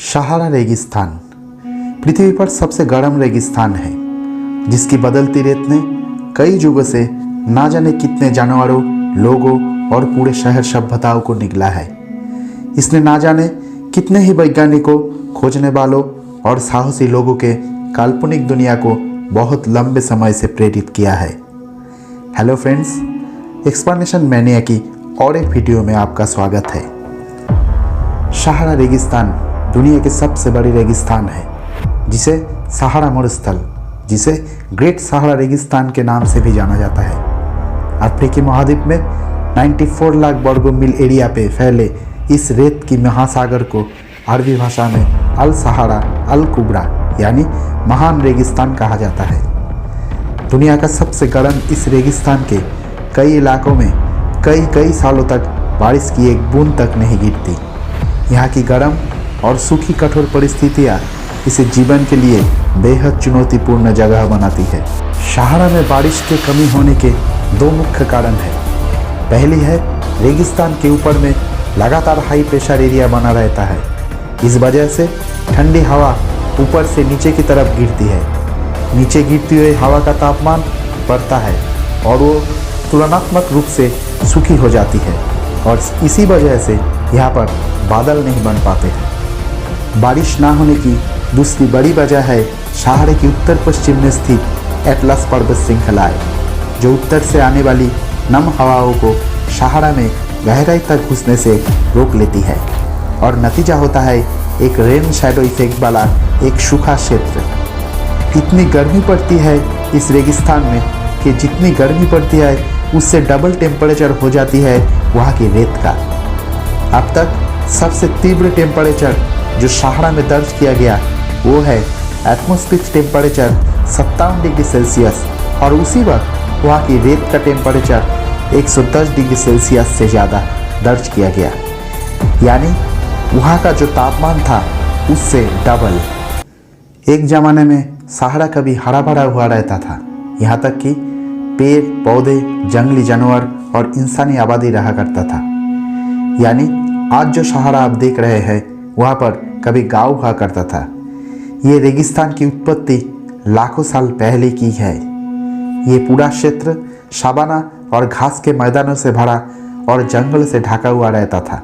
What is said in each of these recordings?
सहारा रेगिस्तान पृथ्वी पर सबसे गर्म रेगिस्तान है, जिसकी बदलती रेत ने कई युगों से ना जाने कितने जानवरों, लोगों और पूरे शहर सभ्यताओं को निगला है। इसने ना जाने कितने ही वैज्ञानिकों, खोजने वालों और साहसी लोगों के काल्पनिक दुनिया को बहुत लंबे समय से प्रेरित किया है। हेलो फ्रेंड्स, एक्सप्लेनेशन मैनिया की और एक वीडियो में आपका स्वागत है। सहारा रेगिस्तान दुनिया के सबसे बड़ी रेगिस्तान है, जिसे सहारा मरुस्थल, जिसे ग्रेट सहारा रेगिस्तान के नाम से भी जाना जाता है। अफ्रीकी महाद्वीप में 94 लाख वर्ग मील एरिया पे फैले इस रेत की महासागर को अरबी भाषा में अल सहारा अल कुबरा यानी महान रेगिस्तान कहा जाता है। दुनिया का सबसे गर्म इस रेगिस्तान के कई इलाकों में कई सालों तक बारिश की एक बूंद तक नहीं गिरती। यहाँ की गर्म और सूखी कठोर परिस्थितियाँ इसे जीवन के लिए बेहद चुनौतीपूर्ण जगह बनाती है। सहारा में बारिश के कमी होने के दो मुख्य कारण हैं। पहली है, रेगिस्तान के ऊपर में लगातार हाई प्रेशर एरिया बना रहता है। इस वजह से ठंडी हवा ऊपर से नीचे की तरफ गिरती है। नीचे गिरती हुई हवा का तापमान बढ़ता है और वो तुलनात्मक रूप से सूखी हो जाती है, और इसी वजह से यहाँ पर बादल नहीं बन पाते हैं। बारिश ना होने की दूसरी बड़ी वजह है सहारे की उत्तर पश्चिम में स्थित एटलस पर्वत श्रृंखलाएं, जो उत्तर से आने वाली नम हवाओं को सहारा में गहराई तक घुसने से रोक लेती है, और नतीजा होता है एक रेन शैडो इफेक्ट वाला एक सूखा क्षेत्र। इतनी गर्मी पड़ती है इस रेगिस्तान में कि जितनी गर्मी पड़ती है उससे डबल टेम्परेचर हो जाती है वहाँ की रेत का। अब तक सबसे तीव्र टेम्परेचर जो सहारा में दर्ज किया गया वो है एटमॉस्फेरिक टेम्परेचर 57 डिग्री सेल्सियस, और उसी वक्त वहाँ की रेत का टेम्परेचर 110 डिग्री सेल्सियस से ज़्यादा दर्ज किया गया। यानी वहाँ का जो तापमान था उससे डबल। एक ज़माने में सहारा कभी हरा भरा हुआ रहता था, यहाँ तक कि पेड़ पौधे, जंगली जानवर और इंसानी आबादी रहा करता था। यानी आज जो सहारा आप देख रहे हैं वहाँ पर कभी गांव हुआ करता था। ये रेगिस्तान की उत्पत्ति लाखों साल पहले की है। ये पूरा क्षेत्र सावाना और घास के मैदानों से भरा और जंगल से ढका हुआ रहता था।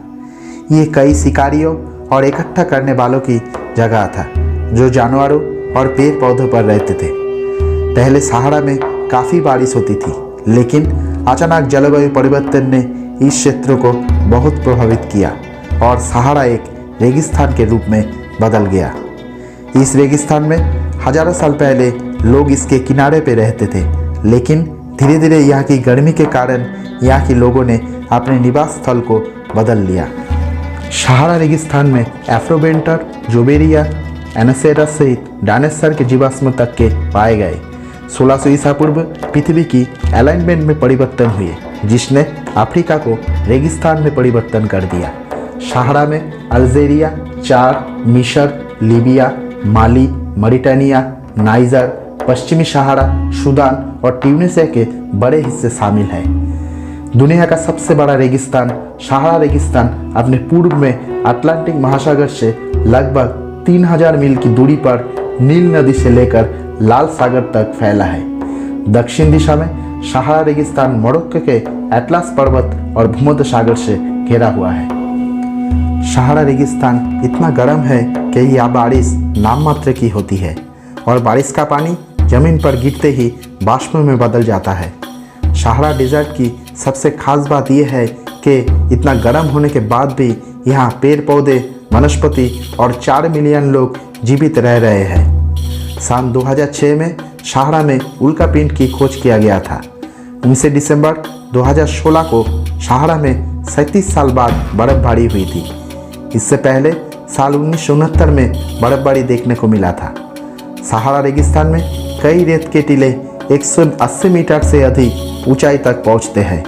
ये कई शिकारियों और इकट्ठा करने वालों की जगह था, जो जानवरों और पेड़ पौधों पर रहते थे। पहले सहारा में काफ़ी बारिश होती थी, लेकिन अचानक जलवायु परिवर्तन ने इस क्षेत्र को बहुत प्रभावित किया और सहारा एक रेगिस्तान के रूप में बदल गया। इस रेगिस्तान में हजारों साल पहले लोग इसके किनारे पे रहते थे, लेकिन धीरे धीरे यहाँ की गर्मी के कारण यहाँ के लोगों ने अपने निवास स्थल को बदल लिया। सहारा रेगिस्तान में एफ्रोबेंटर, जोबेरिया, एनोसेरस सहित डायनासोर के जीवाश्म तक के पाए गए। 1600 ईसा पूर्व पृथ्वी की अलाइनमेंट में परिवर्तन हुए, जिसने अफ्रीका को रेगिस्तान में परिवर्तन कर दिया। सहारा में अल्जीरिया, चाद, मिस्र, लीबिया, माली, मॉरिटानिया, नाइजर, पश्चिमी सहारा, सूडान और ट्यूनीशिया के बड़े हिस्से शामिल हैं। दुनिया का सबसे बड़ा रेगिस्तान सहारा रेगिस्तान अपने पूर्व में अटलांटिक महासागर से लगभग 3000 मील की दूरी पर नील नदी से लेकर लाल सागर तक फैला है। दक्षिण दिशा में सहारा रेगिस्तान मोरक्को के एटलस पर्वत और भूमध्य सागर से घिरा हुआ है। सहारा रेगिस्तान इतना गर्म है कि यहाँ बारिश नाम मात्र की होती है, और बारिश का पानी जमीन पर गिरते ही बाष्प में बदल जाता है। सहारा डेजर्ट की सबसे खास बात यह है कि इतना गर्म होने के बाद भी यहाँ पेड़ पौधे, वनस्पति और 4 मिलियन लोग जीवित रह रहे हैं। सन 2006 में सहारा में उल्कापिंड की खोज किया गया था। 19 दिसंबर 2016 को सहारा में 37 साल बाद बर्फबारी हुई थी। इससे पहले साल 1969 में बर्फबारी देखने को मिला था। सहारा रेगिस्तान में कई रेत के टीले 180 मीटर से अधिक ऊंचाई तक पहुंचते हैं।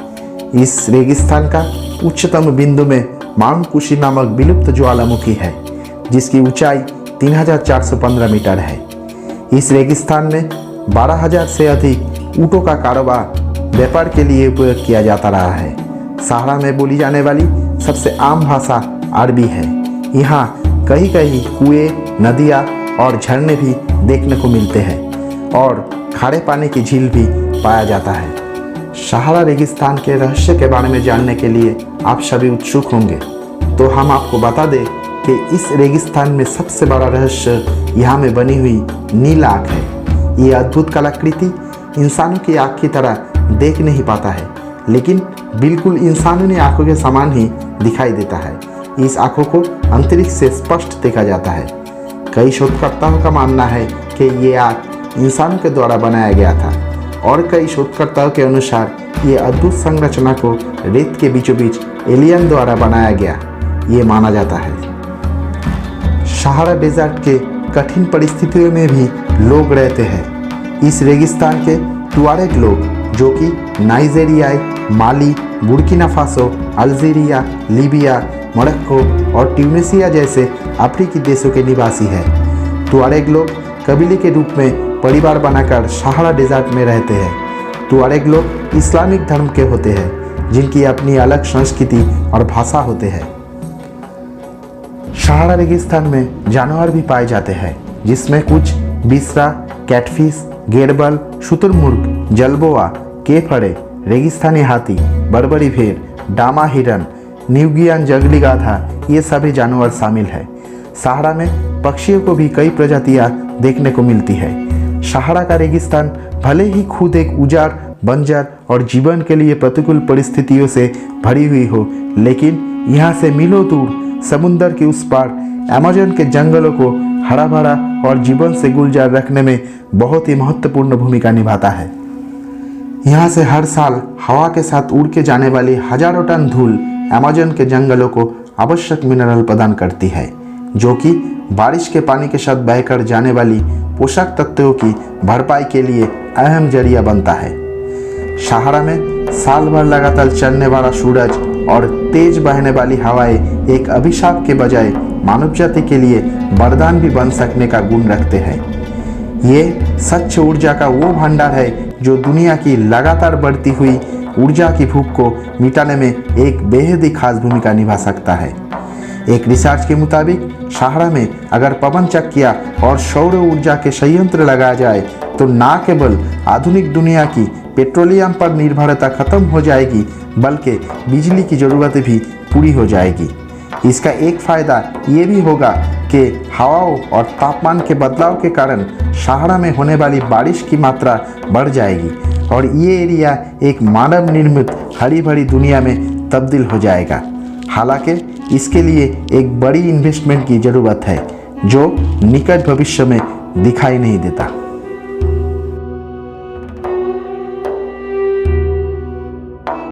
इस रेगिस्तान का उच्चतम बिंदु में माउंट कुशी नामक विलुप्त ज्वालामुखी है, जिसकी ऊंचाई 3415 मीटर है। इस रेगिस्तान में 12000 से अधिक ऊँटों का कारोबार व्यापार के लिए उपयोग किया जाता रहा है। सहारा में बोली जाने वाली सबसे आम भाषा अरबी है। यहाँ कहीं कहीं कुएं, नदियाँ और झरने भी देखने को मिलते हैं और खारे पानी की झील भी पाया जाता है। सहारा रेगिस्तान के रहस्य के बारे में जानने के लिए आप सभी उत्सुक होंगे, तो हम आपको बता दें कि इस रेगिस्तान में सबसे बड़ा रहस्य यहाँ में बनी हुई नील आँख है। ये अद्भुत कलाकृति इंसानों की आँख की तरह देख नहीं पाता है, लेकिन बिल्कुल इंसानों की आँखों के समान ही दिखाई देता है। इस आँखों को अंतरिक्ष से स्पष्ट देखा जाता है। कई शोधकर्ताओं का मानना है कि ये आँख इंसानों के द्वारा बनाया गया था और कई शोधकर्ताओं के अनुसार ये अद्भुत संरचना को रेत के बीचों बीच एलियन द्वारा बनाया गया ये माना जाता है। सहारा डेजर्ट के कठिन परिस्थितियों में भी लोग रहते हैं। इस रेगिस्तान के तुआरेग लोग, जो कि Nigeria, Mali, Burkina Faso, Algeria, Libya, Morocco और ट्यूनीसिया जैसे अफ्रीकी देशों के निवासी हैं। तुआरेग लोग कबीले के रूप में परिवार बनाकर सहारा डेजर्ट में रहते हैं। तुआरेग लोग इस्लामिक धर्म के होते हैं, जिनकी अपनी अलग संस्कृति और भाषा होते हैं। सहारा रेगिस्तान में जानवर भी पाए जाते हैं, जिसमें कुछ बिसरा, कैटफिश, गेड़बल, शुतुरमुर्ग, जलबोआ, केफड़े, रेगिस्तानी हाथी, बर्बरी भेड़, डामा हिरन, न्यूगियन जंगली गाधा, ये सभी जानवर शामिल हैं। सहारा में पक्षियों को भी कई प्रजातियां देखने को मिलती है। सहारा का रेगिस्तान भले ही खुद एक उजाड़, बंजर और जीवन के लिए प्रतिकूल परिस्थितियों से भरी हुई हो, लेकिन यहाँ से मीलों दूर समुंदर के उस पार अमेज़न के जंगलों को हरा भरा और जीवन से गुलजार रखने में बहुत ही महत्वपूर्ण भूमिका निभाता है। यहाँ से हर साल हवा के साथ उड़ के जाने वाली हजारों टन धूल अमेज़न के जंगलों को आवश्यक मिनरल प्रदान करती है, जो कि बारिश के पानी के साथ बहकर जाने वाली पोषक तत्वों की भरपाई के लिए अहम जरिया बनता है। सहारा में साल भर लगातार चलने वाला सूरज और तेज बहने वाली हवाएं एक अभिशाप के बजाय मानव जाति के लिए वरदान भी बन सकने का गुण रखते हैं। ये स्वच्छ ऊर्जा का वो भंडार है जो दुनिया की लगातार बढ़ती हुई ऊर्जा की भूख को मिटाने में एक बेहद ही खास भूमिका निभा सकता है। एक रिसर्च के मुताबिक सहारा में अगर पवन चक्कियाँ और सौर ऊर्जा के संयंत्र लगाया जाए तो न केवल आधुनिक दुनिया की पेट्रोलियम पर निर्भरता खत्म हो जाएगी, बल्कि बिजली की ज़रूरत भी पूरी हो जाएगी। इसका एक फ़ायदा ये भी होगा कि हवाओं और तापमान के बदलाव के कारण सहारा में होने वाली बारिश की मात्रा बढ़ जाएगी और ये एरिया एक मानव निर्मित हरी भरी दुनिया में तब्दील हो जाएगा। हालांकि इसके लिए एक बड़ी इन्वेस्टमेंट की ज़रूरत है, जो निकट भविष्य में दिखाई नहीं देता।